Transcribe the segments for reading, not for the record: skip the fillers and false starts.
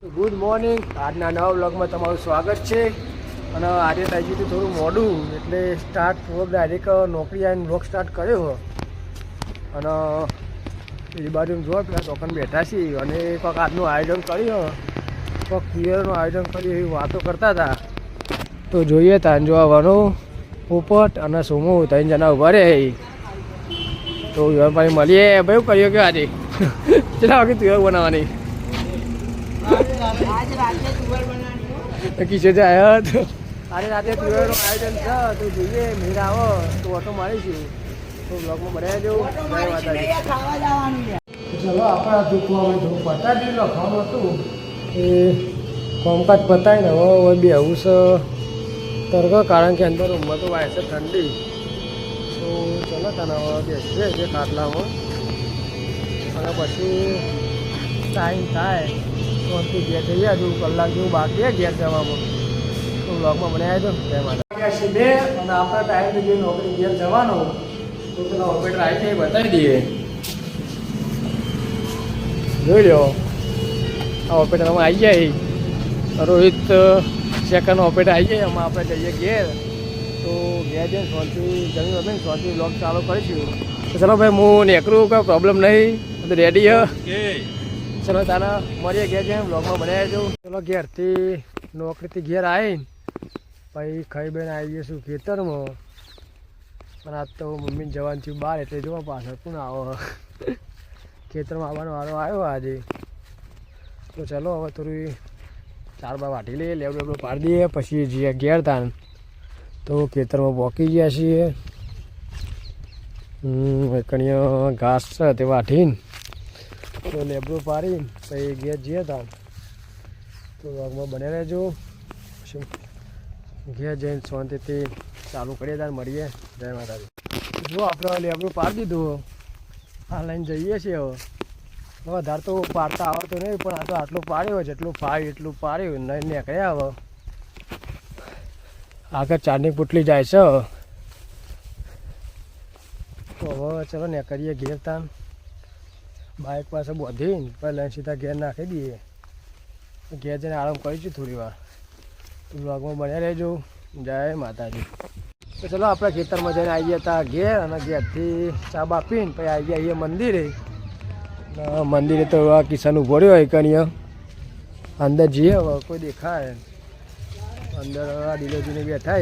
Good morning. આજના નવા વ્લોગમાં તમારું સ્વાગત છે. અને આજે થઈ ગયું થોડું મોડું એટલે સ્ટાર્ટ ડાયરેક્ટ નોકરી આવીને વ્લોગ સ્ટાર્ટ કર્યો. અને એ બાજુ જો પેલા ટોકન બેઠા છીએ અને કોઈક આજનું આયોજન કર્યું, કોઈક ક્લિયરનું આયોજન કર્યું એવી વાતો કરતા હતા. તો જોઈએ તાન જોવા વનો પોપટ અને સોમુ 3 જણા ઉભા રહે. તો ભાઈ મળીએ. ભાઈ કર્યો કે આજે ચલા વાગે તુવેર બનાવવાની કિશોર આવ્યો હતો. આજે રાતે તુવેરનું આયોજન છે. તો જોઈએ મેળ આવો તો ઓટો મારીશું. તો બ્લોગમાં બનાવી દઉં. ચલો આપણા ધૂપમાં ધૂપ પતાવી લખવાનું હતું એ કોમકાજ પતાવીને હવે બી આવું છે તરકો, કારણ કે અંદર રૂમમાં તો વાય છે ઠંડી. તો ચલો તને હવે બેસીએ છે ખાટલામાં અને પછી ટાઈમ થાય તો ઘેર જઈએ. હજુ કલાક જેવું બાકી ઘેર જવામાં. તો બ્લોગમાં બનાવી દો. જય માતા. છે 2 અને આપણા ટાઈમ જે નોકરી ઘેર જવાનો તો પેલા ઓપરેટર આવી બતાવી દઈએ. જોઈ લો આ ઓપરેટર અમે આવી જાય. રોહિત સેકન્ડ ઓપરેટર આવી જાય. એમાં આપણે જઈએ ઘેર. તો ઘેર જઈને શાંતિ જમીન વમીને શાંતિ બ્લોગ ચાલુ કરીશું. તો ચલો ભાઈ હું નીકળું, કોઈ પ્રોબ્લેમ નહીં, બધું રેડી હે. ચલો તારા મળીએ ઘેર જઈને બ્લોગમાં બનાવી દઉં. ચલો ઘેરથી નોકરીથી ઘેર આવીને પછી ખાઈ બેન આવી જઈશું ખેતરમાં. પણ આજ તો મમ્મીને જવાનું થયું બહાર એટલે જોવા પાછળ પણ આવો ખેતરમાં આવવાનો વારો આવ્યો આજે. તો ચલો હવે થોડી 4 વાટી લઈએ, લેબડો લેબડો પાડી દઈએ, પછી જઈએ ઘેર તાન. તો ખેતરમાં પોકી ગયા છીએ. કણીઓ ઘાસ છે તે વાટીને તો લેબડો પાડીને પછી ઘેર જઈએ તાન. તો વાગમાં બને રહેજો. પછી ઘેર જઈને શાંતિથી ચાલુ કરીએ તાન મળીએ. જય માતાજી. જો આપણે લેબડું પાડી દીધું, આ લઈને જઈએ છીએ. હવે વધારે તો પાડતા આવડતું નહીં, પણ આ તો આટલું પાડ્યું હોય જેટલું ફાવ્યું એટલું પાડ્યું નહીં નીકળ્યા. હવે આગળ 4ની પુટલી જાય છે. તો હવે ચલો નીકળીએ ઘેર તાન. બાઇક પાસે બોધીને પછી લઈને સીધા ઘેર નાખી દઈએ. ઘેર જઈને આરામ કરીશું થોડી વાર. તો બ્લોગમાં બન્યા રહેજો. જય માતાજી. તો ચલો આપણે ખેતરમાં જઈને આવી ગયા હતા ઘેર. અને ઘેરથી ચા બા પીને પછી આવી ગયા અહીંયા મંદિરે. મંદિરે તો આ કિશન ઉભો રહ્યો હોય કણીએ. અંદર જઈએ હવે કોઈ દેખાય. અંદર આ દિલોજીને બેઠા.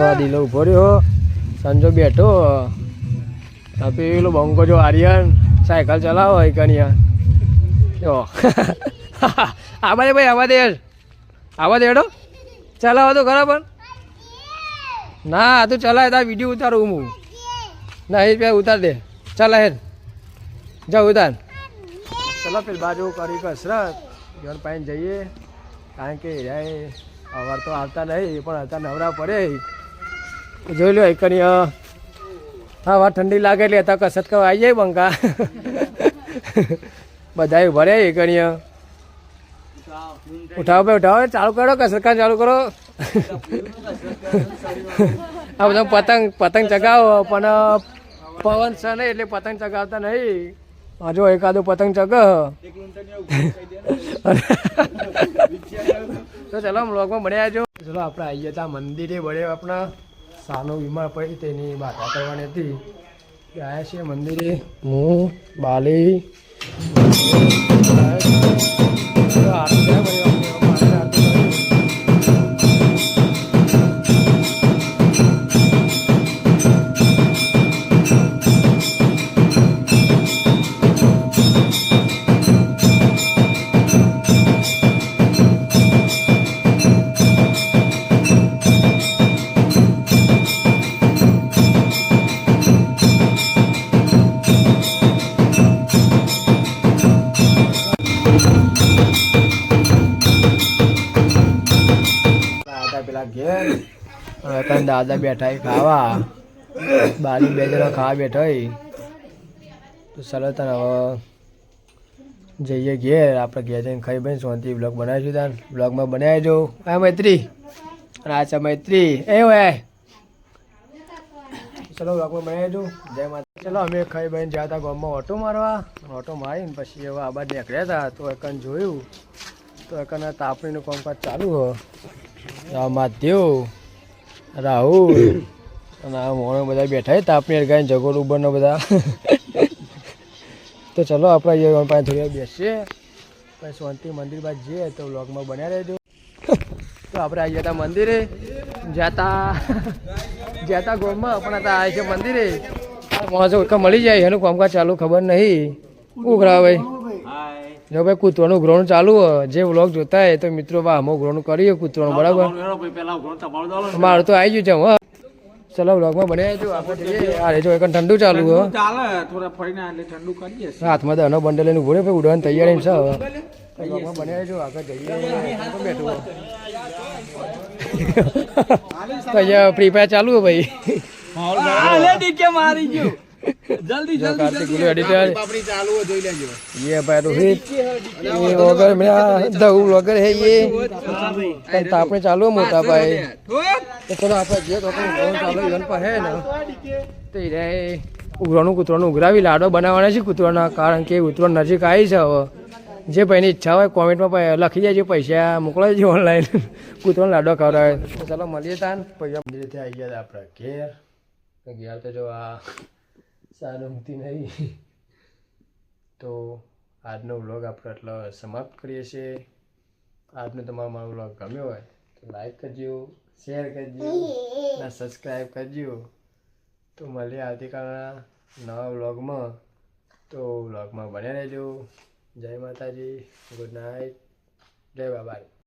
આ દિલો ઉભો રહ્યો, સંજો બેઠો. પેલો બંકો જો આર્યન સાયકલ ચલાવો હોય કણીએ. જો આવા દે ભાઈ, આવા દે, આવા દેડો ચલાવો તો ખરા. પણ ના તું ચલાય તાર વિડીયો ઉતારું હું. ના એ પેલા ઉતાર દે. ચાલ હેડ જાઓ ઉતાર. ચલો પેલી બાજુ કરી કસરત ઘર પાઈને જઈએ. કારણ કે અવાર તો આવતા નહીં, પણ આવતા નવરા પડે. જોઈ લો એક હા વાર ઠંડી લાગે એટલે હતા કસરત કરવા આવી જાય બંકા. બધા ભરે એક ઉઠાવો ભાઈ ઉઠાવો, ચાલુ કરો કસરત ચાલુ કરો. આ બધા પતંગ ચગાવો, પણ પવન છે નહીં એટલે પતંગ ચગાવતા નહીં. જો એકાદો પતંગ ચગ. તો ચલો બ્લોગમાં બન્યા જો. ચલો આપણે આવી ગયા હતા મંદિરે. બળે આપણા સાનો બીમાર પડી તેની બાધા કરવાની હતી. આવ્યા છીએ મંદિરે હું બાલી. પેલા ઘેર દાદા બેઠા ખાવા. બાલી 2 જણા ખાવા બેઠા. તો ચાલો તને હવે જઈએ ઘેર. આપણે ઘેર જઈને ખાઈ ભાઈ શાંતિ બ્લોગ બનાવીશું. તાન બ્લોગમાં બનાવી જો. આ મૈત્રી અને આ છે મૈત્રી. એ હોય ચલો વ્લોગમાં બનાવી દઉં. જય માતા. ચલો અમે ખાઈ બહીને જ્યાં હતા ગામમાં ઓટો મારવા. ઓટો મારીને પછી હવે આ બાજુ નીકળ્યા હતા તો એકન જોયું તો એકન તાપણીનું કામકાજ ચાલુ હોય. માધ્યો રાહુલ અને આ મોણો બધા બેઠા તાપણી અડગાઈને જગોડ ઉબરનો બધા. તો ચલો આપણે અહીંયા પાસે થોડી વાર બેસીએ પછી શાંતિ મંદિર બાદ જઈએ તો વ્લોગમાં બન્યા રહેજો. તો આપણે આવી હતા મંદિરે જ્યાતા ગોમમાં પણ હતા આવે છે મંદિરે. માણસો મળી જાય એનું કામકાજ ચાલુ ખબર નહીં. ઉઘરા ભાઈ જો ભાઈ કૂતરાનું ઉઘરાણું ચાલુ હોય જે વ્લોગ જોતા હોય તો મિત્રો બા અમે ઉઘરાણું કરીએ કૂતરાનું બરાબર. મારું તો આવી ગયું છે. ચલો વ્લોગમાં બન્યા જો આપણે જઈએ. આ જો એક ઠંડુ ચાલુ હોય હાથમાં દનો બંડલ લઈને ઉભો ભાઈ ઉડવાની તૈયારી છે. વ્લોગમાં બન્યા જો આગળ જઈએ બેઠું અહીંયા ફ્રી ફાયર ચાલુ હોય ભાઈ. ये भाई रोहित ये वगैरह मेरा दऊ वगैरह है ये तापने चालू मोटा भाई. तो चलो आप जे तो चालू इवन पर है ना तो रे ઉઘરાણું કૂતરાનું ઉઘરાવી લાડો બનાવવાના છે કૂતરાના. કારણ કે ઉતરણ નજીક આવી છે. હવે જે ભાઈની ઈચ્છા હોય કોમેન્ટમાં લખી દેજો પૈસા મોકલાવી દેજો ઓનલાઈન કૂતરાનો લાડો ખવડાવે. ચાલો મળીએ તાન પૈસા મંદિરેથી આવી ગયા આપણા ઘેર. ઘેર તો જો આ સાનુમતી નહીં. તો આજનો વ્લોગ આપણે એટલો સમાપ્ત કરીએ છીએ. આજનો તમારો મારો વ્લોગ ગમ્યો હોય તો લાઈક કરજો, શેર કરજો અને સબસ્ક્રાઈબ કરજો. તો મળીએ આવતીકાલના નવા વ્લોગમાં. તો વ્લોગમાં બન્યા રહેજો. જય માતાજી, ગુડ નાઇટ, જય બાબા.